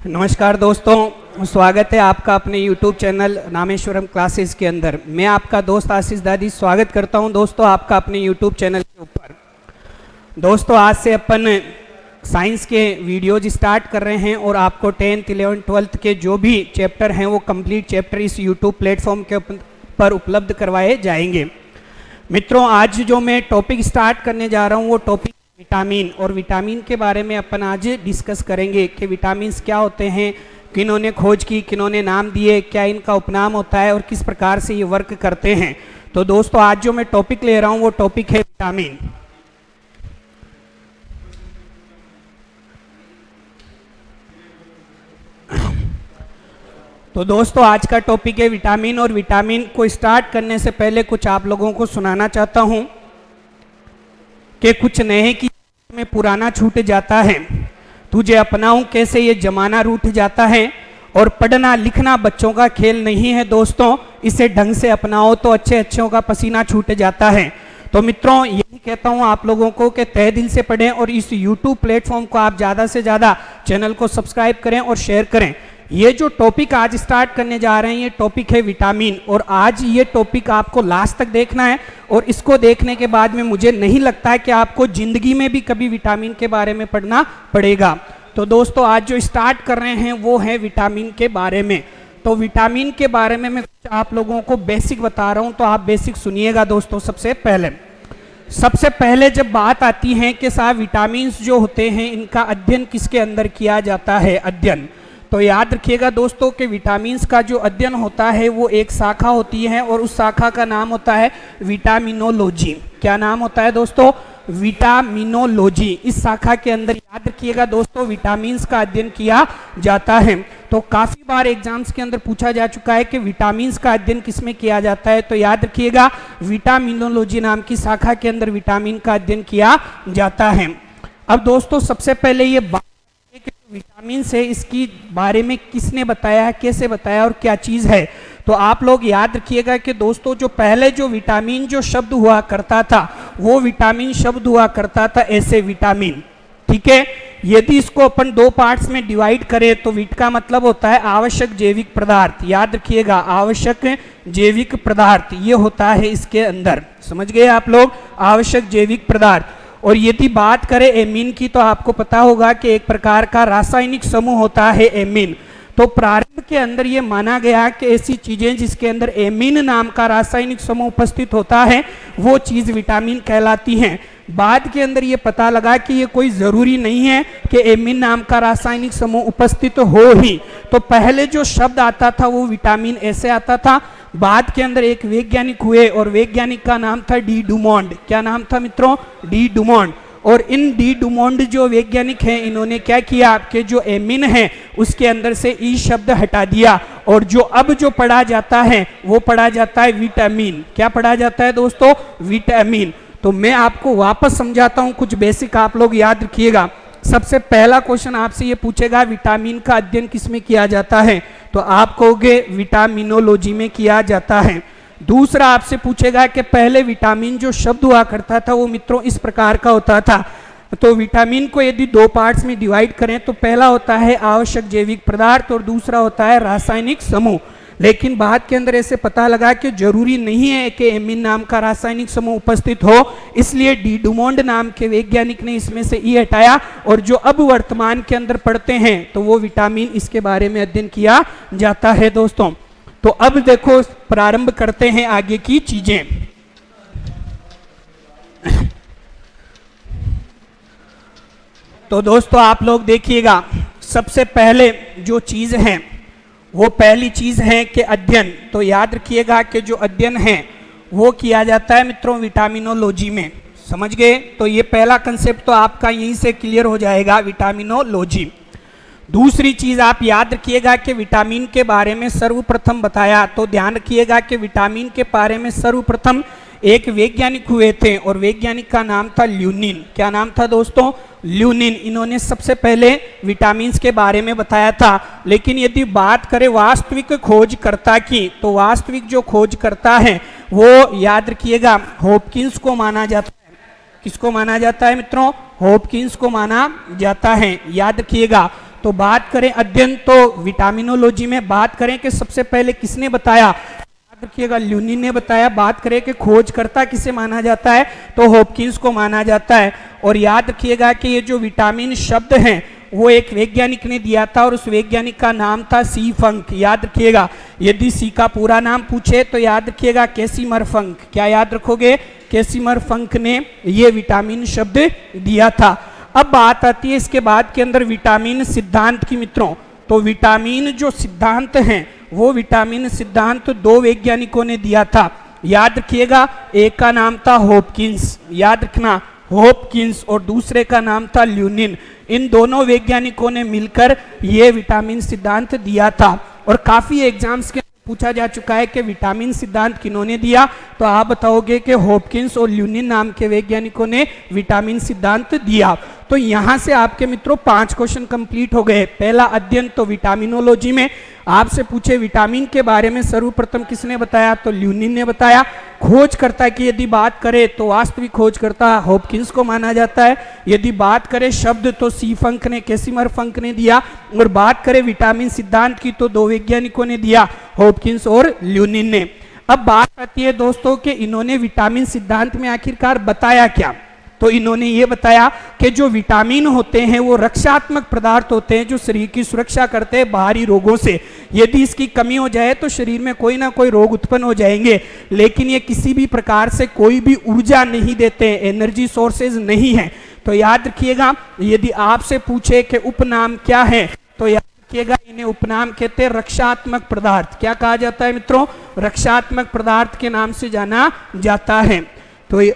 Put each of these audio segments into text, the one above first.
नमस्कार दोस्तों, स्वागत है आपका अपने YouTube चैनल रामेश्वरम क्लासेस के अंदर। मैं आपका दोस्त आशीष दादी स्वागत करता हूं दोस्तों आपका अपने YouTube चैनल के ऊपर। दोस्तों आज से अपन साइंस के वीडियोज स्टार्ट कर रहे हैं और आपको 10th, 11th, 12th के जो भी चैप्टर हैं वो कंप्लीट चैप्टर इस YouTube प्लेटफॉर्म के पर उपलब्ध करवाए जाएंगे। मित्रों आज जो मैं टॉपिक स्टार्ट करने जा रहा हूँ वो टॉपिक विटामिन, और विटामिन के बारे में अपन आज डिस्कस करेंगे कि विटामिन्स क्या होते हैं, किन्होंने खोज की, किन्होंने नाम दिए, क्या इनका उपनाम होता है और किस प्रकार से ये वर्क करते हैं। तो दोस्तों आज जो मैं टॉपिक ले रहा हूं वो टॉपिक है विटामिन। तो दोस्तों आज का टॉपिक है विटामिन, और विटामिन को स्टार्ट करने से पहले कुछ आप लोगों को सुनाना चाहता हूं कि कुछ नए की में पुराना छूट जाता है, तुझे अपनाऊं कैसे ये जमाना रूठ जाता है, और पढ़ना लिखना बच्चों का खेल नहीं है दोस्तों, इसे ढंग से अपनाओ तो अच्छे अच्छों का पसीना छूट जाता है। तो मित्रों यही कहता हूं आप लोगों को कि तहे दिल से पढ़ें और इस YouTube प्लेटफॉर्म को आप ज़्यादा से ज़्यादा चैनल को सब्सक्राइब करें और शेयर करें। ये जो टॉपिक आज स्टार्ट करने जा रहे हैं ये टॉपिक है विटामिन, और आज ये टॉपिक आपको लास्ट तक देखना है, और इसको देखने के बाद में मुझे नहीं लगता है कि आपको जिंदगी में भी कभी विटामिन के बारे में पढ़ना पड़ेगा। तो दोस्तों आज जो स्टार्ट कर रहे हैं वो है विटामिन के बारे में। तो विटामिन के बारे में मैं कुछ आप लोगों को बेसिक बता रहा हूँ, तो आप बेसिक सुनिएगा दोस्तों। सबसे पहले जब बात आती है कि साहब विटामिन जो होते हैं इनका अध्ययन किसके अंदर किया जाता है, अध्ययन, तो याद रखिएगा दोस्तों कि विटामिन्स का जो अध्ययन होता है वो एक शाखा होती है और उस शाखा का नाम होता है विटामिनोलॉजी। क्या नाम होता है दोस्तों? विटामिनोलॉजी। इस शाखा के अंदर याद रखिएगा दोस्तों विटामिन्स का अध्ययन किया जाता है। तो काफी बार एग्जाम्स के अंदर पूछा जा चुका है कि विटामिन्स का अध्ययन किसमें किया जाता है, तो याद रखिएगा विटामिनोलॉजी नाम की शाखा के अंदर विटामिन का अध्ययन किया जाता है। अब दोस्तों सबसे पहले ये विटामिन से इसकी बारे में किसने बताया है, कैसे बताया और क्या चीज है, तो आप लोग याद रखिएगा कि दोस्तों जो पहले जो विटामिन जो शब्द हुआ करता था वो विटामिन शब्द हुआ करता था ऐसे विटामिन, ठीक है। यदि इसको अपन दो पार्ट्स में डिवाइड करें तो विट का मतलब होता है आवश्यक जैविक पदार्थ, याद रखिएगा आवश्यक जैविक पदार्थ ये होता है इसके अंदर, समझ गए आप लोग, आवश्यक जैविक पदार्थ। और यदि बात करें एमीन की तो आपको पता होगा कि एक प्रकार का रासायनिक समूह होता है एमीन। तो प्रारंभ के अंदर ये माना गया कि ऐसी चीजें जिसके अंदर एमीन नाम का रासायनिक समूह उपस्थित होता है वो चीज विटामिन कहलाती हैं। बाद के अंदर ये पता लगा कि ये कोई जरूरी नहीं है कि एमीन नाम का रासायनिक समूह उपस्थित हो ही। तो पहले जो शब्द आता था वो विटामिन ऐसे आता था। बाद के अंदर एक वैज्ञानिक हुए और वैज्ञानिक का नाम था डी डुमोंड। क्या नाम था मित्रों? डी डुमोंड। और इन डी डुमोंड जो वैज्ञानिक हैं इन्होंने क्या किया कि जो एमिन है उसके अंदर से ई शब्द हटा दिया, और जो अब जो पढ़ा जाता है वो पढ़ा जाता है विटामिन। क्या पढ़ा जाता है दोस्तों? विटामिन। तो मैं आपको वापस समझाता हूं, कुछ बेसिक आप लोग याद रखिएगा। सबसे पहला क्वेश्चन आपसे ये पूछेगा विटामिन का अध्ययन किसमें किया जाता है, तो आप कहोगे विटामिनोलॉजी में किया जाता है। दूसरा आपसे पूछेगा कि पहले विटामिन जो शब्द हुआ करता था वो मित्रों इस प्रकार का होता था। तो विटामिन को यदि दो पार्ट्स में डिवाइड करें तो पहला होता है आवश्यक जैविक पदार्थ और दूसरा होता है रासायनिक समूह। लेकिन बाद के अंदर ऐसे पता लगा कि जरूरी नहीं है कि एमिन नाम का रासायनिक समूह उपस्थित हो, इसलिए डी डुमोंड नाम के वैज्ञानिक ने इसमें से ई हटाया, और जो अब वर्तमान के अंदर पढ़ते हैं तो वो विटामिन इसके बारे में अध्ययन किया जाता है दोस्तों। तो अब देखो प्रारंभ करते हैं आगे की चीजें। तो दोस्तों आप लोग देखिएगा, सबसे पहले जो चीज है वो पहली चीज है कि अध्ययन। तो याद रखिएगा कि जो अध्ययन है वो किया जाता है मित्रों विटामिनोलॉजी में, समझ गए। तो ये पहला कंसेप्ट तो आपका यहीं से क्लियर हो जाएगा, विटामिनोलॉजी। दूसरी चीज आप याद रखिएगा कि विटामिन के बारे में सर्वप्रथम बताया, तो ध्यान रखिएगा कि विटामिन के बारे में सर्वप्रथम एक वैज्ञानिक हुए थे और वैज्ञानिक का नाम था ल्यूनिन। क्या नाम था दोस्तों? ल्यूनिन। इन्होंने सबसे पहले विटामिन्स के बारे में बताया था। लेकिन यदि बात करें वास्तविक खोजकर्ता की, तो वास्तविक जो खोजकर्ता है वो याद रखिएगा हॉपकिंस को माना जाता है। किसको माना जाता है मित्रों? हॉपकिंस को माना जाता है, याद रखिएगा। तो बात करें अध्ययन तो विटामिनोलॉजी में बात करें कि सबसे पहले किसने बताया, याद रखिएगा ल्यूनिन ने बताया। बात करें कि खोजकर्ता किसे माना जाता है, तो हॉपकिंस को माना जाता है। और याद रखिएगा कि ये जो विटामिन शब्द हैं वो एक वैज्ञानिक ने दिया था और उस वैज्ञानिक का नाम था सी फंक। याद रखिएगा, यदि सी का पूरा नाम पूछे तो याद रखिएगा कैसिमर फंक। क्या याद रखोगे, कैसिमर फंक ने ये विटामिन शब्द दिया था। अब बात आती है इसके बाद के अंदर विटामिन सिद्धांत की मित्रों। तो विटामिन जो सिद्धांत हैं वो विटामिन सिद्धांत दो वैज्ञानिकों ने दिया था। याद रखिएगा, एक का नाम था हॉपकिंस, याद रखना हॉपकिंस, और दूसरे का नाम था ल्यूनिन। इन दोनों वैज्ञानिकों ने मिलकर ये विटामिन सिद्धांत दिया था। और काफी एग्जाम्स के पूछा जा चुका है कि विटामिन सिद्धांत किन्होंने दिया, तो आप बताओगे कि हॉपकिंस और ल्यूनिन नाम के वैज्ञानिकों ने विटामिन सिद्धांत दिया। तो यहां से आपके मित्रों 5 क्वेश्चन कंप्लीट हो गए। पहला अध्ययन तो विटामिनोलॉजी में आपसे पूछे विटामिन के बारे में सर्वप्रथम किसने बताया, तो ल्यूनिन ने बताया। खोजकर्ता की यदि बात करें तो वास्तविक खोजकर्ता हॉपकिंस को माना जाता है। यदि बात करें शब्द तो सी फंक ने, कैसिमर फंक ने दिया। और बात करें विटामिन सिद्धांत की तो दो वैज्ञानिकों ने दिया, हॉपकिंस और ल्यूनिन ने। अब बात आती है दोस्तों कि इन्होंने विटामिन सिद्धांत में आखिरकार बताया क्या, तो इन्होंने ये बताया कि जो विटामिन होते हैं वो रक्षात्मक पदार्थ होते हैं जो शरीर की सुरक्षा करते हैं बाहरी रोगों से। यदि इसकी कमी हो जाए तो शरीर में कोई ना कोई रोग उत्पन्न हो जाएंगे, लेकिन ये किसी भी प्रकार से कोई भी ऊर्जा नहीं देते, एनर्जी सोर्सेज नहीं है। तो याद रखिएगा, यदि आपसे पूछे कि उपनाम क्या है तो याद रखिएगा इन्हें उपनाम कहते हैं रक्षात्मक पदार्थ। क्या कहा जाता है मित्रों, रक्षात्मक पदार्थ के नाम से जाना जाता है। तो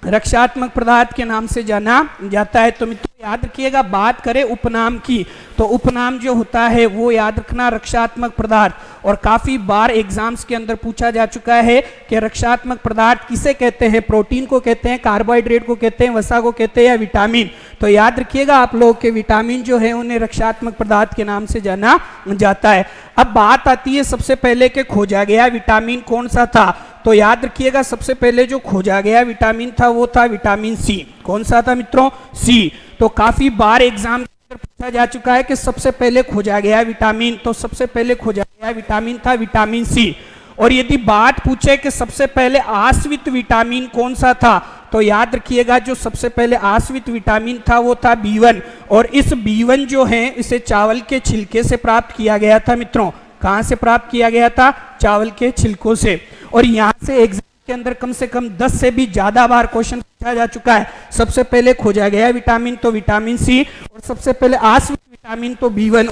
रक्षात्मक पदार्थ के नाम से जाना जाता है। तो मित्रों याद रखिएगा, बात करें उपनाम की तो उपनाम जो होता है वो याद रखना रक्षात्मक पदार्थ। और काफी बार एग्जाम्स के अंदर पूछा जा चुका है कि रक्षात्मक पदार्थ किसे कहते हैं, प्रोटीन को कहते हैं, कार्बोहाइड्रेट को कहते हैं, वसा को कहते हैं या विटामिन। तो याद रखिएगा आप लोग के विटामिन जो है उन्हें रक्षात्मक पदार्थ के नाम से जाना जाता है। अब बात आती है सबसे पहले के खोजा गया विटामिन कौन सा था, तो याद रखिएगा सबसे पहले जो खोजा गया विटामिन था वो था विटामिन सी। कौन सा था मित्रों, सी। तो काफी बार एग्जाम पूछा जा चुका है कि सबसे पहले खोजा गया विटामिन, तो सबसे पहले खोजा गया विटामिन था विटामिन सी। और यदि बात पूछे कि सबसे पहले आश्रित विटामिन कौन सा था, तो याद रखिएगा जो सबसे पहले आश्रित विटामिन था वो था B1। और इस B1 जो है इसे चावल के छिलके से प्राप्त किया गया था मित्रों। कहां से प्राप्त किया गया था, चावल के छिलकों से। और यहां से एग्जाम के अंदर कम से कम 10 से भी ज्यादा बार क्वेश्चन पूछा जा चुका है। सबसे पहले खोजा गया विटामिन तो विटामिन सी, और सबसे पहले आश्रित विटामिन तो B1।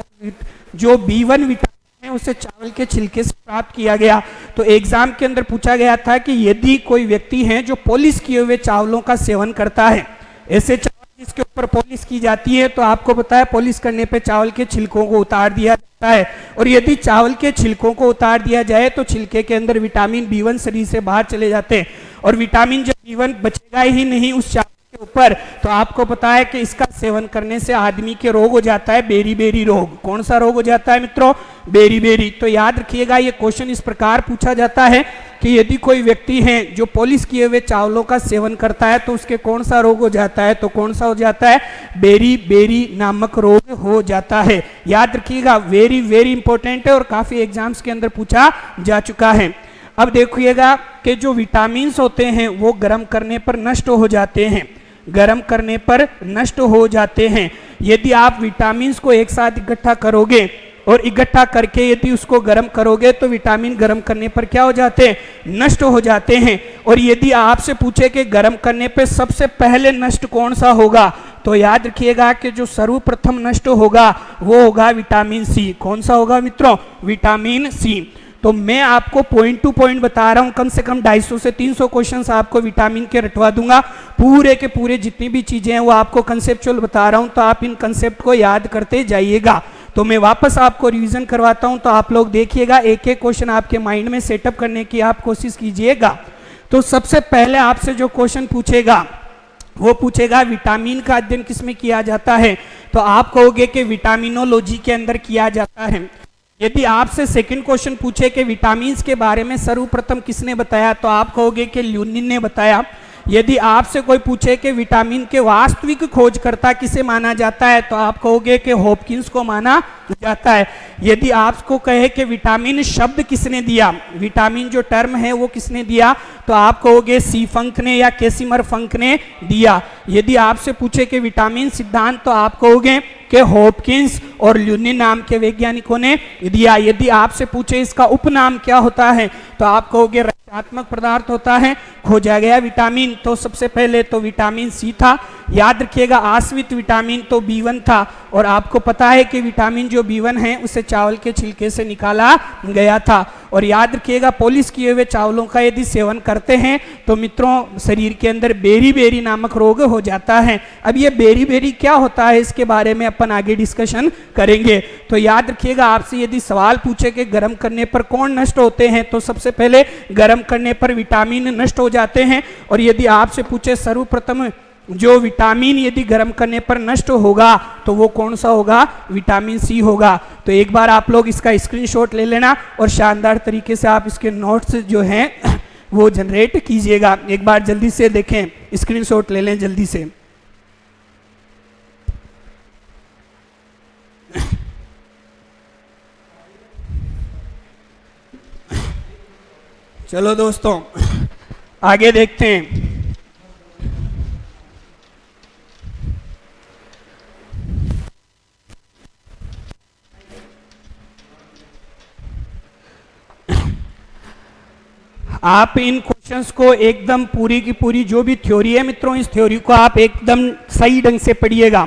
जो B1 विटामिन है उसे चावल के छिलके से प्राप्त किया गया। तो एग्जाम के अंदर पूछा गया था कि यदि कोई व्यक्ति है जो पॉलिश किए हुए चावलों का सेवन करता है, ऐसे चावल जिसके ऊपर पॉलिश की जाती है, तो आपको पता है पॉलिश करने पे चावल के छिलकों को उतार दिया जाता है। और यदि चावल के छिलकों को उतार दिया जाए तो छिलके के अंदर विटामिन B1 शरीर से बाहर चले जाते हैं। और विटामिन जब B1 बचेगा ही नहीं उस चावल के ऊपर, तो आपको पता है कि इसका सेवन करने से आदमी के रोग हो जाता है बेरी बेरी रोग। कौन सा रोग हो जाता है मित्रों, बेरी बेरी। तो याद रखिएगा ये क्वेश्चन इस प्रकार पूछा जाता है कि यदि कोई व्यक्ति है जो पॉलिश किए हुए चावलों का सेवन करता है तो उसके कौन सा रोग हो जाता है, तो कौन सा हो जाता है, बेरी बेरी नामक रोग हो जाता है। याद रखिएगा, वेरी वेरी इंपॉर्टेंट है और काफी एग्जाम्स के अंदर पूछा जा चुका है। अब देखिएगा कि जो विटामिन होते हैं वो गर्म करने पर नष्ट हो जाते हैं, गर्म करने पर नष्ट हो जाते हैं। यदि आप विटामिन को एक साथ इकट्ठा करोगे और इकट्ठा करके यदि उसको गर्म करोगे तो विटामिन गर्म करने पर क्या हो जाते हैं, नष्ट हो जाते हैं। और यदि आपसे पूछे कि गर्म करने पे सबसे पहले नष्ट कौन सा होगा, तो याद रखिएगा कि जो सर्वप्रथम नष्ट होगा वो होगा विटामिन सी। कौन सा होगा मित्रों, विटामिन सी। तो मैं आपको पॉइंट टू पॉइंट बता रहा हूं, कम से कम 250 से 300 क्वेश्चंस आपको विटामिन के रटवा दूंगा। पूरे के पूरे जितनी भी चीजें हैं वो आपको कंसेप्चुअल बता रहा हूं, तो आप इन कंसेप्ट को याद करते जाइएगा। तो मैं वापस आपको रिवीजन करवाता हूं, तो आप लोग देखिएगा, एक एक क्वेश्चन आपके माइंड में सेटअप करने की आप कोशिश कीजिएगा। तो सबसे पहले आपसे जो क्वेश्चन पूछेगा वो पूछेगा विटामिन का अध्ययन किसमें किया जाता है, तो आप कहोगे कि विटामिनोलॉजी के अंदर किया जाता है। यदि आपसे सेकंड क्वेश्चन पूछे कि विटामिन के बारे में सर्वप्रथम किसने बताया, तो आप कहोगे कि ल्यूनिन ने बताया। यदि आपसे कोई पूछे कि विटामिन के वास्तविक खोजकर्ता किसे माना जाता है तो आप कहोगे कि हॉपकिंस को माना जाता है। यदि आपको कहे कि विटामिन शब्द किसने दिया, विटामिन जो टर्म है वो किसने दिया, तो आप कहोगे सी फंक ने या कैसिमर फंक ने दिया। यदि आपसे पूछे कि विटामिन सिद्धांत तो आप कहोगे कि हॉपकिंस और ल्यूनी नाम के वैज्ञानिकों ने दिया। यदि आपसे पूछे इसका उपनाम क्या होता है तो आप कहोगे रक्षात्मक पदार्थ होता है खोजा गया विटामिन। तो सबसे पहले तो विटामिन सी था, याद रखिएगा आश्रित विटामिन तो B1 था, और आपको पता है कि विटामिन जो B1 है उसे चावल के छिलके से निकाला गया था। और याद रखिएगा पॉलिश किए हुए चावलों का यदि सेवन करते हैं तो मित्रों शरीर के अंदर बेरी नामक रोग हो जाता है। अब ये बेरी क्या होता है इसके बारे में अपन आगे डिस्कशन करेंगे। तो याद रखिएगा आपसे यदि सवाल पूछे कि गर्म करने पर कौन नष्ट होते हैं तो सबसे पहले गर्म करने पर विटामिन नष्ट हो जाते हैं। और यदि आपसे पूछे सर्वप्रथम जो विटामिन यदि गर्म करने पर नष्ट होगा तो वो कौन सा होगा, विटामिन सी होगा। तो एक बार आप लोग इसका स्क्रीनशॉट ले लेना और शानदार तरीके से आप इसके नोट्स जो हैं वो जनरेट कीजिएगा। एक बार जल्दी से देखें, स्क्रीनशॉट ले लें जल्दी से। चलो दोस्तों आगे देखते हैं। आप इन क्वेश्चंस को एकदम पूरी की पूरी जो भी थ्योरी है मित्रों, इस थ्योरी को आप एकदम सही ढंग से पढ़िएगा।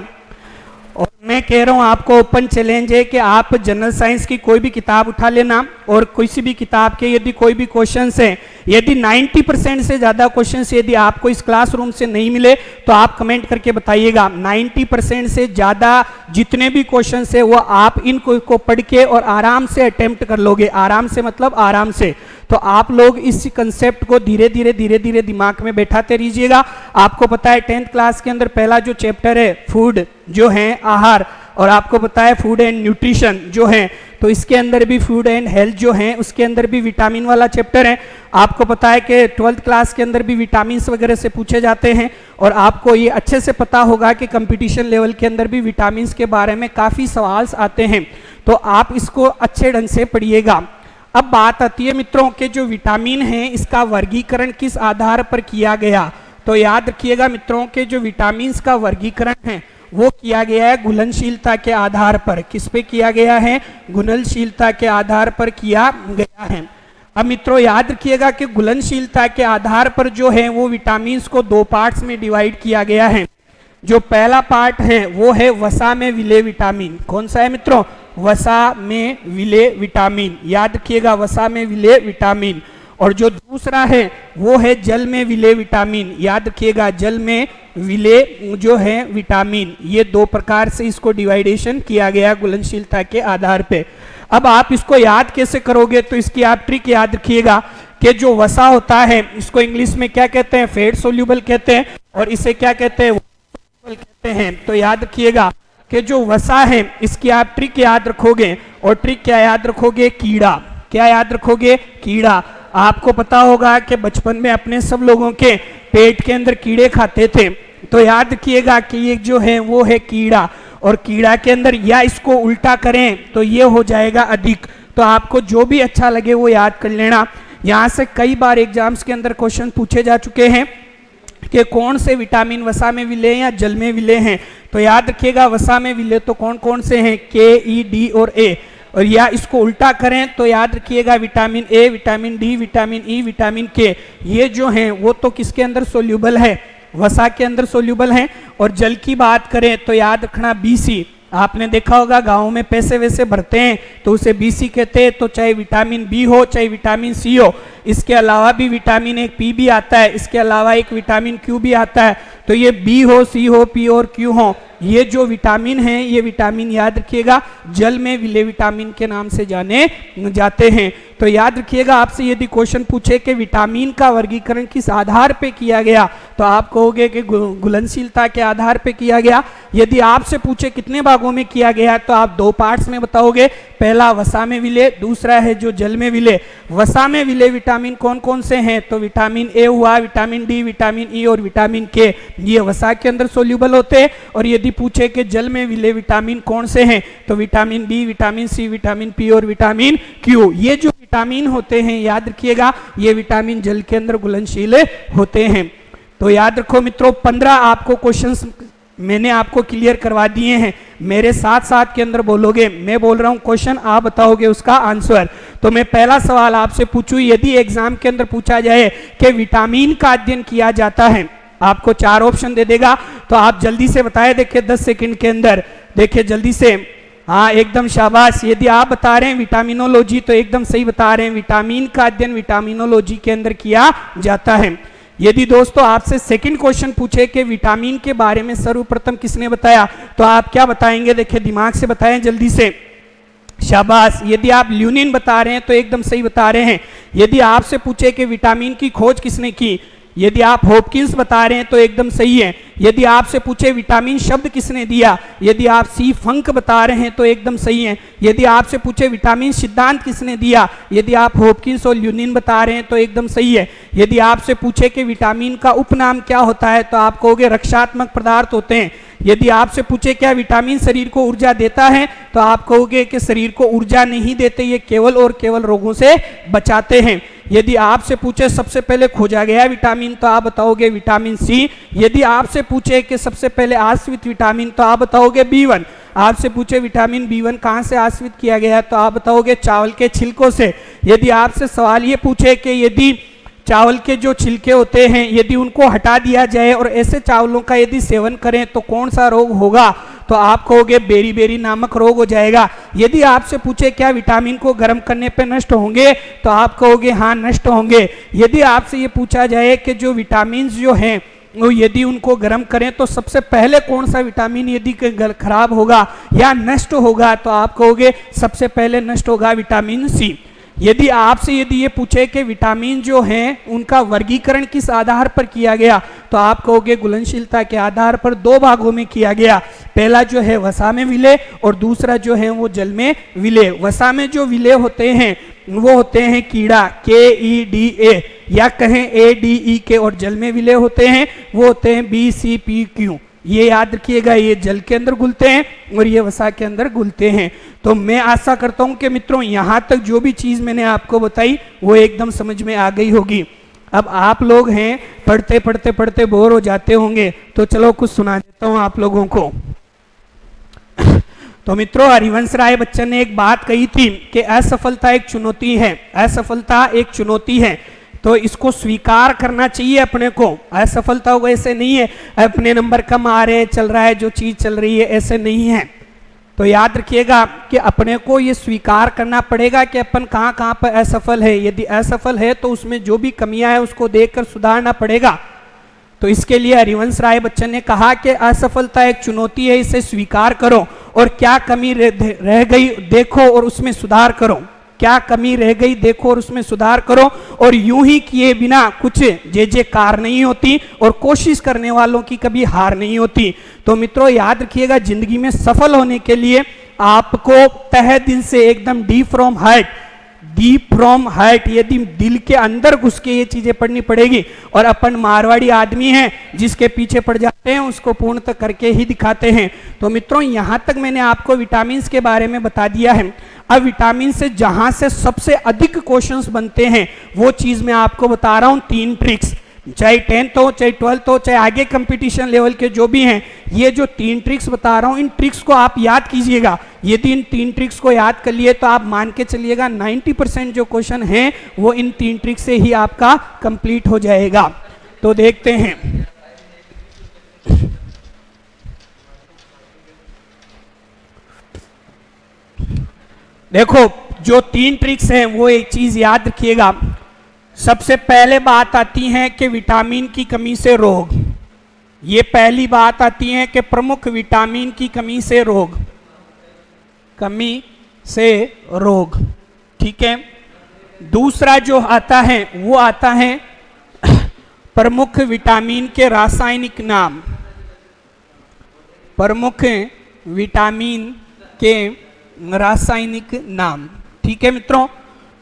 और मैं कह रहा हूं आपको ओपन चैलेंज है कि आप जनरल साइंस की कोई भी किताब उठा लेना और किसी भी किताब के यदि कोई भी क्वेश्चंस हैं, यदि 90% से ज़्यादा क्वेश्चंस यदि आपको इस क्लासरूम से नहीं मिले तो आप कमेंट करके बताइएगा। 90% से ज़्यादा जितने भी क्वेश्चंस है वो आप इनको पढ़ के और आराम से अटेम्प्ट कर लोगे। आराम से मतलब आराम से। तो आप लोग इस कंसेप्ट को धीरे धीरे दिमाग में बैठाते रहिएगा। आपको पता है 10th क्लास के अंदर पहला जो चैप्टर है फूड जो है आहार, और आपको पता है फूड एंड न्यूट्रिशन जो है, तो इसके अंदर भी फूड एंड हेल्थ जो है उसके अंदर भी विटामिन वाला चैप्टर है। आपको पता है कि 12th क्लास के अंदर भी विटामिन वगैरह से पूछे जाते हैं, और आपको ये अच्छे से पता होगा कि कंपटीशन लेवल के अंदर भी विटामिन के बारे में काफ़ी सवाल आते हैं। तो आप इसको अच्छे ढंग से पढ़िएगा। अब बात आती है मित्रों के जो विटामिन है इसका वर्गीकरण किस आधार पर किया गया। तो याद रखिएगा मित्रों के जो विटामिन का वर्गीकरण है वो किया गया है घुलनशीलता के आधार पर। किस पे किया गया है, घुलनशीलता के आधार पर किया गया है। अब मित्रों याद रखिएगा कि घुलनशीलता के आधार पर जो है वो विटामिन को दो पार्ट्स में डिवाइड किया गया है। जो पहला पार्ट है वो है वसा में विलेय विटामिन। कौन सा है मित्रों, वसा में विलेय विटामिन। याद रखिएगा वसा में विलेय विटामिन। और जो दूसरा है वो है जल में विलेय विटामिन। याद रखिएगा जल में विलेय जो है विटामिन। ये दो प्रकार से इसको डिवाइडेशन किया गया घुलनशीलता के आधार पे। अब आप इसको याद कैसे करोगे, तो इसकी आप ट्रिक याद रखिएगा कि जो वसा होता है इसको इंग्लिश में क्या कहते हैं, फैट सोल्यूबल कहते हैं, और इसे क्या कहते हैं, कहते हैं। तो याद रखिएगा कि जो वसा है इसकी आप ट्रिक याद रखोगे। और ट्रिक क्या याद रखोगे, कीड़ा। क्या याद रखोगे, कीड़ा। आपको पता होगा कि बचपन में अपने सब लोगों के पेट के अंदर कीड़े खाते थे। तो याद रखिएगा कि ये जो है वो है कीड़ा, और कीड़ा के अंदर या इसको उल्टा करें तो ये हो जाएगा अधिक। तो आपको जो भी अच्छा लगे वो याद कर लेना। यहाँ से कई बार एग्जाम्स के अंदर क्वेश्चन पूछे जा चुके हैं कि कौन से विटामिन वसा में विलेय या जल में विलेय हैं। तो याद रखिएगा वसा में विलेय तो कौन कौन से हैं, के, ई, डी और ए। और या इसको उल्टा करें तो याद रखिएगा vitamin A, vitamin D, vitamin E, vitamin के, ये जो हैं वो तो किसके अंदर सोल्यूबल है, वसा के अंदर सोल्यूबल हैं। और जल की बात करें तो याद रखना बीसी। आपने देखा होगा गाँव में पैसे वैसे भरते हैं तो उसे बीसी कहते हैं। तो चाहे विटामिन बी हो चाहे विटामिन सी हो, इसके अलावा भी विटामिन एक पी भी आता है, इसके अलावा एक विटामिन क्यू भी आता है। तो ये बी हो, सी हो, पी और क्यू हो, ये जो विटामिन हैं ये विटामिन याद रखिएगा जल में विलेय विटामिन के नाम से जाने जाते हैं। तो याद रखिएगा आपसे यदि क्वेश्चन पूछे कि विटामिन का वर्गीकरण किस आधार पे किया गया तो आप कहोगे कि घुलनशीलता के आधार पे किया गया। यदि आपसे पूछे कितने भागों में किया गया तो आप दो पार्ट्स में बताओगे, पहला वसा में विलेय, दूसरा है जो जल में विलेय। वसा में विलेय विटामिन कौन कौन से हैं तो विटामिन ए हुआ, विटामिन डी, विटामिन ई और विटामिन के, ये वसा के अंदर सोल्यूबल होते हैं। और यदि पूछे कि जल में विलेय विटामिन कौन से हैं तो vitamin B, vitamin C, vitamin P और विटामिन क्यू, ये जो विटामिन होते हैं याद रखिएगा ये विटामिन जल के अंदर घुलनशील होते हैं। तो याद रखो मित्रों 15 आपको क्वेश्चंस मैंने आपको क्लियर करवा दिए हैं, मेरे साथ साथ के अंदर बोलोगे, मैं बोल रहा हूं क्वेश्चन, आप बताओगे उसका आंसर। तो मैं पहला सवाल आपसे पूछूं, यदि एग्जाम के अंदर पूछा जाए कि विटामिन का अध्ययन किया जाता है, आपको 4 ऑप्शन दे देगा तो आप जल्दी से बताएं, देखिए 10 सेकंड के अंदर, देखिए जल्दी से, हाँ एकदम शाबाश। यदि आप बता रहे हैं विटामिनोलॉजी तो एकदम सही बता रहे हैं, विटामिन का अध्ययन विटामिनोलॉजी के अंदर किया जाता है। यदि दोस्तों आपसे सेकंड क्वेश्चन पूछे कि विटामिन के बारे में सर्वप्रथम किसने बताया तो आप क्या बताएंगे, देखिए दिमाग से बताएं जल्दी से, शाबाश। यदि आप ल्यूनिन बता रहे हैं तो एकदम सही बता रहे हैं। यदि आपसे पूछे कि विटामिन की खोज किसने की, यदि आप हॉपकिंस बता रहे हैं तो एकदम सही है। यदि आपसे पूछे विटामिन शब्द किसने दिया, यदि आप सी फंक बता रहे हैं तो एकदम सही है। यदि आपसे पूछे विटामिन सिद्धांत किसने दिया, यदि आप हॉपकिंस और ल्यूनिन बता रहे हैं तो एकदम सही है। यदि आपसे पूछे कि विटामिन का उपनाम क्या होता है तो आप कहोगे रक्षात्मक पदार्थ होते हैं। यदि आपसे पूछे क्या विटामिन शरीर को ऊर्जा देता है तो आप कहोगे कि शरीर को ऊर्जा नहीं देते, ये केवल और केवल रोगों से बचाते हैं। यदि आपसे पूछे सबसे पहले खोजा गया विटामिन तो आप बताओगे विटामिन सी। यदि आपसे पूछे कि सबसे पहले आश्रित विटामिन तो आप बताओगे B1। आपसे पूछे विटामिन B1 कहाँ से आश्रित किया गया तो आप बताओगे चावल के छिलकों से। यदि आपसे सवाल ये पूछे कि यदि चावल के जो छिलके होते हैं यदि उनको हटा दिया जाए और ऐसे चावलों का यदि सेवन करें तो कौन सा रोग होगा तो आप कहोगे बेरी बेरी नामक रोग हो जाएगा। यदि आपसे पूछे क्या विटामिन को गर्म करने पे नष्ट होंगे तो आप कहोगे हाँ नष्ट होंगे। यदि आपसे ये पूछा जाए कि जो विटामिन जो हैं वो यदि उनको गर्म करें तो सबसे पहले कौन सा विटामिन यदि खराब होगा या नष्ट होगा तो आप कहोगे सबसे पहले नष्ट होगा विटामिन सी। यदि आपसे यदि ये पूछे कि विटामिन जो हैं उनका वर्गीकरण किस आधार पर किया गया तो आप कहोगे घुलनशीलता के आधार पर 2 भागों में किया गया। पहला जो है वसा में विलेय और दूसरा जो है वो जल में विलेय। वसा में जो विलेय होते हैं वो होते हैं कीड़ा KEDA या कहें ADE और जल में विलेय होते हैं वो होते हैं BCPQ। ये याद रखिएगा, ये जल के अंदर घुलते हैं और ये वसा के अंदर घुलते हैं। तो मैं आशा करता हूं कि मित्रों यहाँ तक जो भी चीज़ मैंने आपको बताई वो एकदम समझ में आ गई होगी। अब आप लोग हैं पढ़ते पढ़ते पढ़ते बोर हो जाते होंगे तो चलो कुछ सुना देता हूँ आप लोगों को। तो मित्रों हरिवंश राय बच्चन ने एक बात कही थी कि असफलता एक चुनौती है, असफलता एक चुनौती है तो इसको स्वीकार करना चाहिए अपने को। असफलता हो ऐसे नहीं है अपने नंबर कम आ रहे हैं चल रहा है जो चीज चल रही है, ऐसे नहीं है। तो याद रखिएगा कि अपने को ये स्वीकार करना पड़ेगा कि अपन कहाँ कहाँ पर असफल है। यदि असफल है तो उसमें जो भी कमियां है उसको देखकर सुधारना पड़ेगा। तो इसके लिए हरिवंश राय बच्चन ने कहा कि असफलता एक चुनौती है, इसे स्वीकार करो और क्या कमी रह गई देखो और उसमें सुधार करो। क्या कमी रह गई देखो और उसमें सुधार करो। और यूं ही किए बिना कुछ जय-जयकार नहीं होती और कोशिश करने वालों की कभी हार नहीं होती। तो मित्रों याद रखिएगा जिंदगी में सफल होने के लिए आपको तहे दिल से एकदम डीप फ्रॉम हार्ट यदि दिल के अंदर घुस के ये चीजें पढ़नी पड़ेगी। और अपन मारवाड़ी आदमी हैं जिसके पीछे पड़ जाते हैं उसको पूर्णतः करके ही दिखाते हैं। तो मित्रों यहाँ तक मैंने आपको विटामिन के बारे में बता दिया है। अब विटामिन से जहां से सबसे अधिक क्वेश्चंस बनते हैं वो चीज मैं आपको बता रहा हूं, 3 ट्रिक्स, चाहे 10th हो चाहे 12th हो चाहे आगे कंपटीशन लेवल के जो भी हैं, ये जो 3 ट्रिक्स बता रहा हूं इन ट्रिक्स को आप याद कीजिएगा। यदि इन 3 ट्रिक्स को याद कर लिए तो आप मान के चलिएगा 90% जो क्वेश्चन हैं वो इन 3 ट्रिक्स से ही आपका कंप्लीट हो जाएगा। तो देखते हैं। देखो जो 3 ट्रिक्स हैं वो एक चीज याद रखिएगा। सबसे पहले बात आती है कि विटामिन की कमी से रोग। ये पहली बात आती है कि प्रमुख विटामिन की कमी से रोग, कमी से रोग, ठीक है। दूसरा जो आता है वो आता है प्रमुख विटामिन के रासायनिक नाम, प्रमुख विटामिन के रासायनिक नाम, ठीक है मित्रों।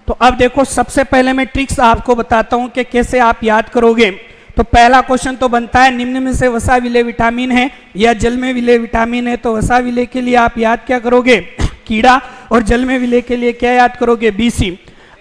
तो अब देखो, सबसे पहले मैं ट्रिक्स आपको बताता हूं कि कैसे आप याद करोगे। तो पहला क्वेश्चन तो बनता है, निम्न में से वसा विलेय विटामिन है या जल में विलेय विटामिन है। तो वसा विलेय के लिए आप याद क्या करोगे, कीड़ा, और जल में विलेय के लिए क्या याद करोगे, BC।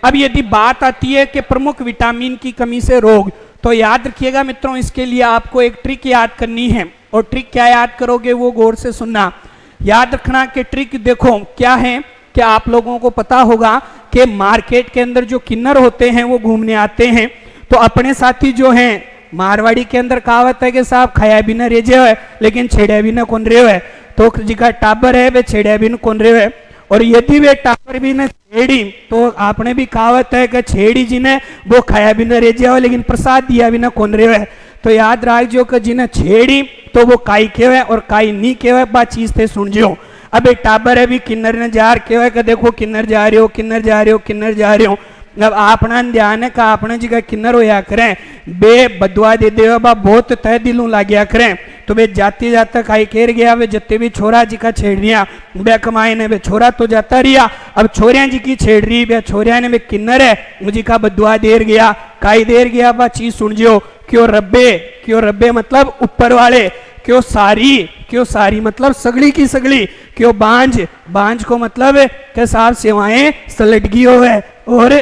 अब यदि बात आती है कि प्रमुख विटामिन की कमी से रोग, तो याद रखिएगा मित्रों, इसके लिए आपको एक ट्रिक याद करनी है। और ट्रिक क्या याद करोगे वो गौर से सुनना। याद रखना कि ट्रिक देखो क्या है कि आप लोगों को पता होगा कि मार्केट के अंदर जो किन्नर होते हैं वो घूमने आते हैं। तो अपने साथी जो हैं, मारवाड़ी के अंदर कहावत है कि साहब खाया भी ना रेजे है लेकिन छेड़िया भी ना कौन रहे है। तो जिका टाबर है वे छेड़िया भी ना कौन रहे है। और यदि वे टाबर भी ने छेड़ी तो आपने भी कहावत है कि छेड़ी जिन्हें वो खाया भी ना रेजे हो लेकिन प्रसाद दिया भी ना कौन रहे है। तो याद रखियो कि जिन्हें छेड़ी तो वो काई केवे और काई नहीं केवे, बात चीज थे सुन जियो। अब एक टाबर है भी किन्नर ने जार केवे कि देखो किन्नर जा रहे हो, किन्नर जा रहे हो, किन्नर जा रहे हो। अब आपना ध्यान है का आपने जी का किन्नर होया करें, बे बदवा दे दे बा बहुत तय दिलों लाग्या करें। तो वे जाते जाता खाई केर गया, वे जत्ते भी छोरा जी का छेड़ रिया बे कमाए ने, वे छोरा तो जाता रिया। अब छोरिया जी की छेड़ रही, वे छोरिया ने वे किन्नर है मुझे का बदवा देर गया, काई देर गया, बा चीज सुन जियो। क्यों रब्बे मतलब ऊपर वाले, क्यों सारी मतलब सगड़ी की सगड़ी, क्यों बांझ को मतलब के साहब सेवाएं सलटगी हो है और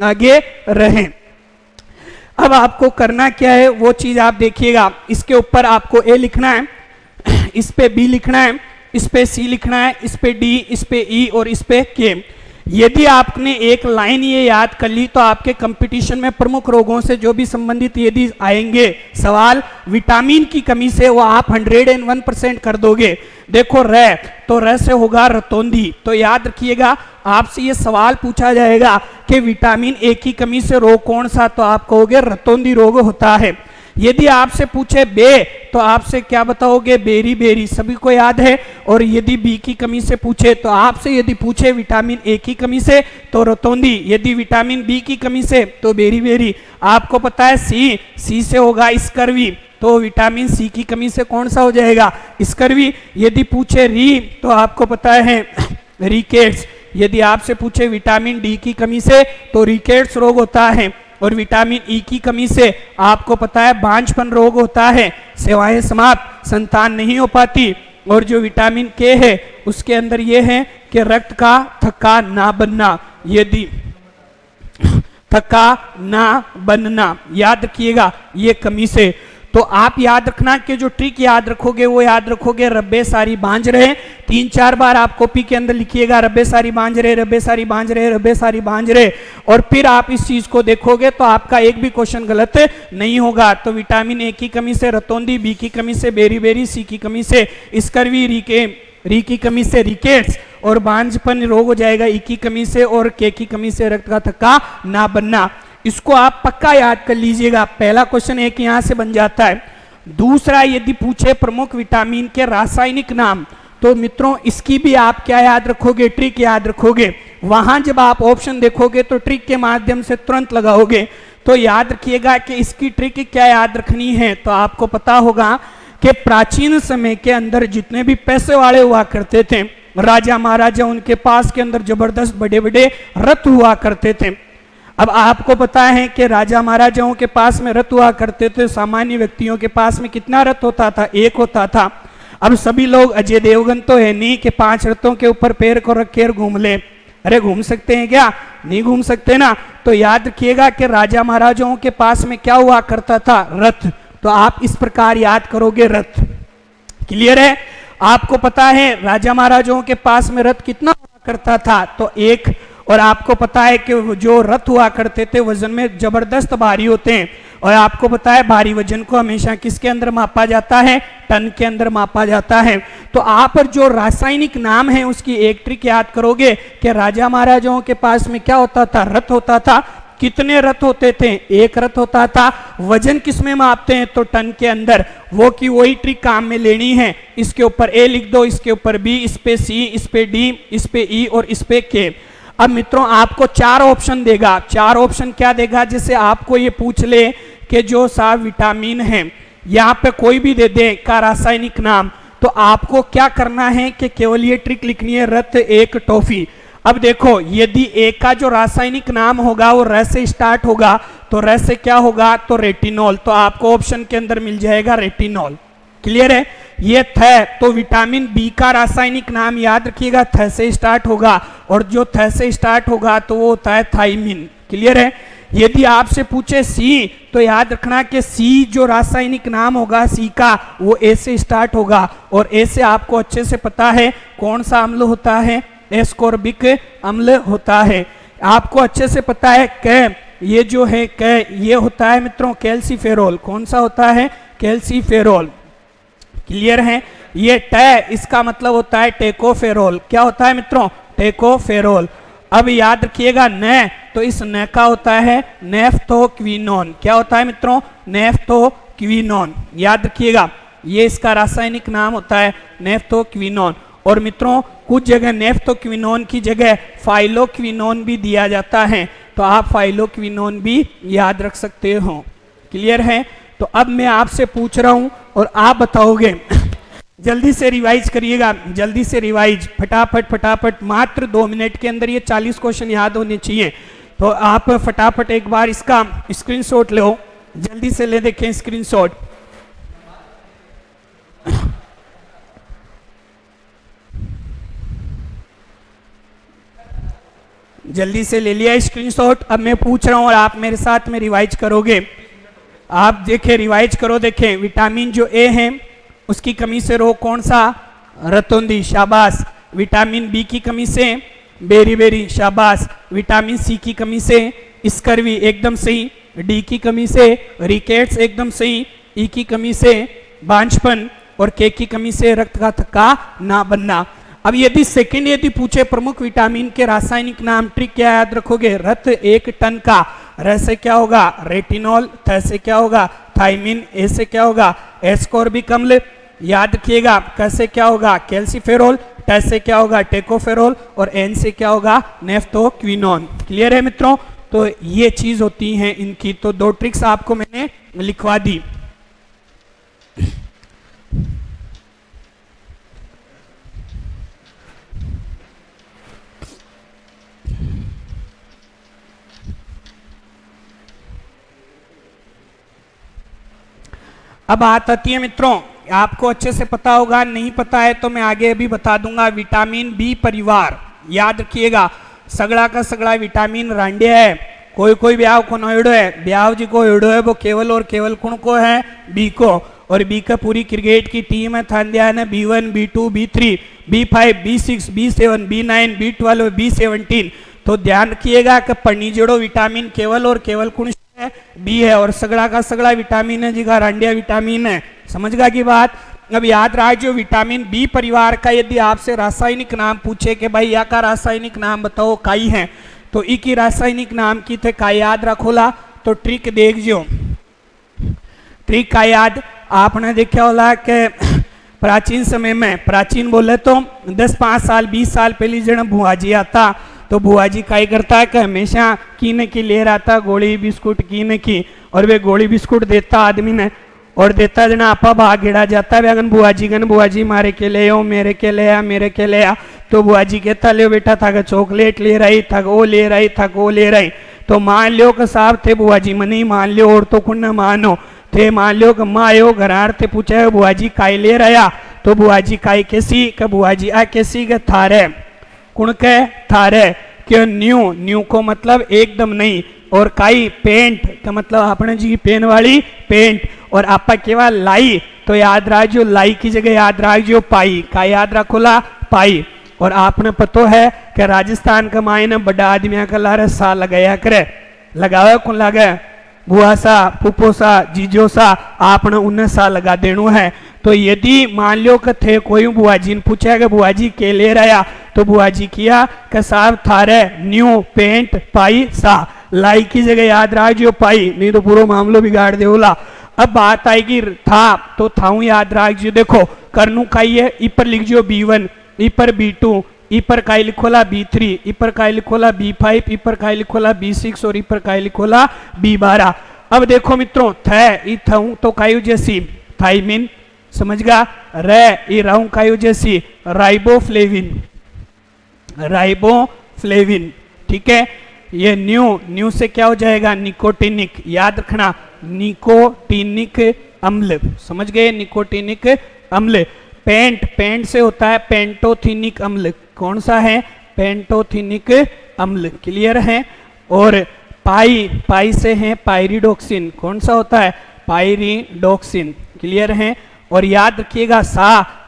आगे रहें। अब आपको करना क्या है वो चीज आप देखिएगा। इसके ऊपर आपको A लिखना है, इस पे B लिखना है, इस पे C लिखना है, इस पे D, इस पे E और इस पे K। यदि आपने एक लाइन ये याद कर ली तो आपके कंपटीशन में प्रमुख रोगों से जो भी संबंधित यदि आएंगे सवाल विटामिन की कमी से, वो आप 101% कर दोगे। देखो र से होगा रतौंधी। तो याद रखिएगा, आपसे ये सवाल पूछा जाएगा कि विटामिन ए की कमी से रोग कौन सा, तो आप कहोगे रतौंधी रोग होता है। यदि आपसे पूछे बे तो आपसे क्या बताओगे, बेरी, सभी को याद है। और यदि बी की कमी से पूछे तो आपसे यदि पूछे विटामिन ए की कमी से तो रतौंधी, यदि विटामिन बी की कमी से तो बेरी। आपको पता है सी से होगा स्कर्वी, तो विटामिन सी की कमी से कौन सा हो जाएगा, स्कर्वी। यदि पूछे री तो आपको पता है रिकेट्स। यदि आपसे पूछे विटामिन डी की कमी से तो रिकेट्स रोग होता है। और विटामिन ई की कमी से आपको पता है बांझपन रोग होता है, सेवाएं समाप्त, संतान नहीं हो पाती। और जो विटामिन के है उसके अंदर ये है कि रक्त का थक्का ना बनना, यदि थक्का ना बनना, याद रखिएगा ये कमी से। तो आप याद रखना कि जो ट्रिक याद रखोगे वो याद रखोगे रब्बे सारी बांझ रहे। 3-4 बार आप कॉपी के अंदर लिखिएगा रब्बे सारी बांझ रहे, रब्बे सारी बांझ रहे, रब्बे सारी बांझ रहे। और फिर आप इस चीज को देखोगे तो आपका एक भी क्वेश्चन गलत नहीं होगा। तो विटामिन ए की कमी से रतौंधी, बी की कमी से बेरी, सी की कमी से स्कर्वी, री की कमी से रिकेट्स और बांझपन रोग हो जाएगा ई की कमी से, और के की कमी से रक्त का थक्का ना बनना। इसको आप पक्का याद कर लीजिएगा। पहला क्वेश्चन एक यहां से बन जाता है। दूसरा, यदि पूछे प्रमुख विटामिन के रासायनिक नाम, तो मित्रों इसकी भी आप क्या याद रखोगे, ट्रिक याद रखोगे। वहां जब आप ऑप्शन देखोगे तो ट्रिक के माध्यम से तुरंत लगाओगे। तो याद रखिएगा कि इसकी ट्रिक क्या याद रखनी है। तो आपको पता होगा कि प्राचीन समय के अंदर जितने भी पैसे वाले हुआ करते थे, राजा महाराजा, उनके पास के अंदर जबरदस्त बड़े बड़े रथ हुआ करते थे। अब आपको पता है कि राजा महाराजाओं के पास में रथ हुआ करते थे, सामान्य व्यक्तियों के पास में कितना रथ होता था, एक होता था। अब सभी लोग अजय देवगन तो है नहीं कि 5 रथों के ऊपर पैर को रख कर घूम ले। अरे घूम सकते हैं क्या, नहीं घूम सकते ना। तो याद रखिएगा कि राजा महाराजाओं के पास में क्या हुआ करता था, रथ। तो आप इस प्रकार याद करोगे रथ। क्लियर है। आपको पता है राजा महाराजाओं के पास में रथ कितना हुआ करता था, तो एक। और आपको पता है कि जो रथ हुआ करते थे वजन में जबरदस्त भारी होते हैं। और आपको पता है भारी वजन को हमेशा किसके अंदर मापा जाता है, टन के अंदर मापा जाता है। तो आप जो रासायनिक नाम है उसकी एक ट्रिक याद करोगे कि राजा महाराजाओं के पास में क्या होता था, रथ होता था। कितने रथ होते थे? एक रथ होता था। वजन किसमें मापते हैं? तो टन के अंदर। वो की वही ट्रिक काम में लेनी है। इसके ऊपर ए लिख दो, इसके ऊपर बी, इस पे सी, इस पे डी, इस पे ई और इस पे के। अब मित्रों आपको 4 ऑप्शन देगा। 4 ऑप्शन क्या देगा? जैसे आपको ये पूछ ले कि जो सा विटामिन है, यहाँ पे कोई भी दे दे का रासायनिक नाम, तो आपको क्या करना है कि केवल ये ट्रिक लिखनी है, रत एक टॉफी। अब देखो, यदि एक का जो रासायनिक नाम होगा वो र से स्टार्ट होगा, तो र से क्या होगा? तो रेटिनॉल। तो आपको ऑप्शन के अंदर मिल जाएगा रेटिनॉल। क्लियर है? ये थ, तो विटामिन बी का रासायनिक नाम याद रखिएगा, थ से स्टार्ट होगा, और जो थ से स्टार्ट होगा तो वो होता है थाइमिन। क्लियर है? यदि आपसे पूछे सी, तो याद रखना कि सी जो रासायनिक नाम होगा सी का, वो ए से स्टार्ट होगा, और ए से आपको अच्छे से पता है कौन सा अम्ल होता है? एस्कॉर्बिक अम्ल होता है। आपको अच्छे से पता है क, ये जो है क, ये होता है मित्रों कैल्सीफेरोल। कौन सा होता है? कैल्सीफेरोल। क्लियर है? ये ट, इसका मतलब होता है टेकोफेरोल। क्या होता है मित्रों? टेकोफेरोल। अब याद रखिएगा न, तो इस न का होता है नेफ्थोक्विनोन। क्या होता है मित्रों? नेफ्थोक्विनोन। याद रखिएगा, ये इसका रासायनिक नाम होता है नेफ्थोक्विनोन। और मित्रों कुछ जगह नेफ्थोक्विनोन की जगह फाइलोक्विनोन भी दिया जाता है, तो आप फाइलोक्विनोन भी याद रख सकते हो। क्लियर है? तो अब मैं आपसे पूछ रहा हूं और आप बताओगे। जल्दी से रिवाइज करिएगा, जल्दी से रिवाइज, फटाफट फटाफट। मात्र 2 मिनट के अंदर ये 40 क्वेश्चन याद होने चाहिए। तो आप फटाफट एक बार इसका स्क्रीनशॉट लो, जल्दी से ले देखें स्क्रीनशॉट। जल्दी से ले लिया स्क्रीनशॉट। अब मैं पूछ रहा हूं और आप मेरे साथ में रिवाइज करोगे। आप देखें, रिवाइज करो। देखें, विटामिन जो ए है उसकी कमी से रोग कौन सा? रतौंधी। शाबाश। विटामिन बी की कमी से बेरीबेरी। शाबाश। विटामिन सी की कमी से स्कर्वी। एकदम सही। डी की कमी से रिकेट्स। एकदम सही। ई की कमी से बांझपन, और के की कमी से रक्त का थक्का ना बनना। अब यदि सेकंड यदि पूछे प्रमुख विटामिन के रासायनिक नाम, ट्रिक क्या याद रखोगे? रत 1 टन का। र से क्या होगा? रेटिनॉल। थ से क्या होगा? थाइमिन। ए से क्या होगा? एस्कॉर्बिक अम्ल। याद रखिएगा, क से क्या होगा? कैल्सीफेरोल। ट से क्या होगा? टेकोफेरोल। और एन से क्या होगा? नेफ्थोक्विनोन। क्लियर है मित्रों? तो ये चीज होती है इनकी। तो 2 ट्रिक्स आपको मैंने लिखवा दी। अब बात आती है मित्रों, आपको अच्छे से पता होगा, नहीं पता है तो मैं आगे अभी बता दूंगा। विटामिन बी परिवार याद रखिएगा, सगड़ा का सगड़ा विटामिन रांडिया है। कोई कोई ब्याह को नोएडो है, ब्याह जी को एडो है, वो केवल और केवल कौन को है? बी को। और बी का पूरी क्रिकेट की टीम है, थांदिया है B1, B2, B3, B5, B6, B7, B9, B12, B17। तो ध्यान रखिएगा कि पन्नी जोड़ो विटामिन केवल और केवल कौन है? बी है। और सगड़ा का सगड़ा विटामिन है जिगा रांडिया विटामिन है। समझ गया की बात? अब याद रहा, जो विटामिन बी परिवार का यदि आपसे रासायनिक नाम पूछे कि भाई या का रासायनिक नाम बताओ, काई है, तो ई की रासायनिक नाम की थे का याद रखोला। तो ट्रिक देख जो, ट्रिक का याद आपने देखा होला कि प्राचीन समय में, प्राचीन बोले तो 10-5 साल 20 साल पहले जन बुआ जी आता, तो बुआ जी का करता है कि हमेशा की न की ले रहा था गोली बिस्कुट की न की, और वे गोली बिस्कुट देता आदमी ने, और देता जना आपा भाग गिड़ा जाता है। अगन बुआ जी मारे के ले आओ, मेरे के ले आ, मेरे के ले आ। तो बुआ जी कहता ले बेटा था चॉकलेट ले रही, था वो ले रही, था वो ले रही। तो मान लो कि साहब थे बुआ जी मनी मान लो, और तो कुन मानो थे, मान लो कि माँ आयो घरार थे पूछा बुआ जी काई ले रहा, तो बुआ जी काई कैसी? का बुआ जी आ कैसी? के थारे। कुण के? थारे। क्यों? न्यू। न्यू को मतलब एकदम नहीं, और काई पेंट का मतलब आपने जी पेन वाली पेंट। और आपा केवल लाई, तो याद राखो लाई की जगह याद राखो पाई। का याद रखोला? पाई। और आपने पतो है कि राजस्थान का मायने बड़ा आदमिया का लारे सा लगाया करे, लगावे कौन लगे? बुआ सा, पुप्पो सा, जीजो सा, आपने उन्हें सा लगा देनो है। तो यदि मान लो कि थे कोई बुआ जी ने पूछा कि बुआ जी के ले रहा, तो बुआ जी किया कि साहब थारे न्यू पेंट पाई सा लाई की जगह याद रखियो पाई, नहीं तो पूरा मामलो बिगाड़ देला। अब बात आएगी था, तो थाऊ याद रखियो। देखो करनू काई है, ई पर लिखियो B1, ई पर B2, ई पर काई लिखोला B3, ई पर काई लिखोला B5, ई पर काई लिखोला B6 और ई पर काई लिखोला B12। अब देखो मित्रों थे ई थऊ तो कायु जैसी थाइमिन, समझ गया। रे ई राउ कायु जैसी राइबोफ्लेविन, राइबोफ्लेविन, ठीक है। ये न्यू से क्या हो जाएगा निकोटिनिक, याद रखना निकोटिनिक अम्ल, समझ गए निकोटिनिक अम्ल। पेंट से होता है पेंटोथिनिक अम्ल, कौन सा है पेंटोथिनिक अम्ल, क्लियर है। और पाई से है पायरिडोक्सिन, कौन सा होता है पायरिडोक्सिन, क्लियर है। और याद रखिएगा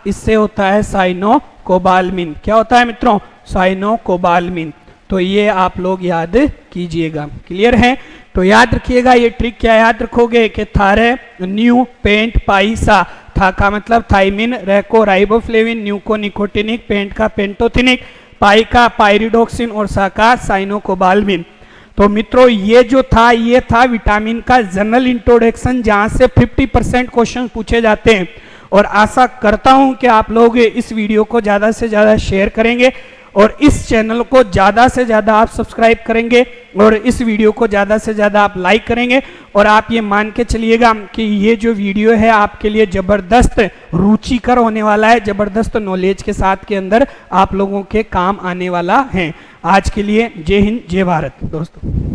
इससे होता है साइनोकोबाल्मिन, क्या होता है मित्रों साइनोकोबाल्मिन। तो ये आप लोग याद कीजिएगा, क्लियर है। तो याद रखिएगा ये ट्रिक क्या याद रखोगे कि थारे न्यू पेंट पाई सा, था का मतलब थाइमिन, रे को राइबोफ्लेविन, न्यू को निकोटिनिक, पेंट का पेंटोथिनिक, पाई का पायरिडोक्सिन और सा का साइनोकोबाल्मिन। तो मित्रों ये जो था ये था विटामिन का जनरल इंट्रोडक्शन, जहां से 50% क्वेश्चन पूछे जाते हैं। और आशा करता हूं कि आप लोग इस वीडियो को ज़्यादा से ज़्यादा शेयर करेंगे और इस चैनल को ज़्यादा से ज़्यादा आप सब्सक्राइब करेंगे और इस वीडियो को ज़्यादा से ज़्यादा आप लाइक करेंगे। और आप ये मान के चलिएगा कि ये जो वीडियो है आपके लिए ज़बरदस्त रुचिकर होने वाला है, ज़बरदस्त नॉलेज के साथ के अंदर आप लोगों के काम आने वाला है। आज के लिए जय हिंद जय भारत दोस्तों।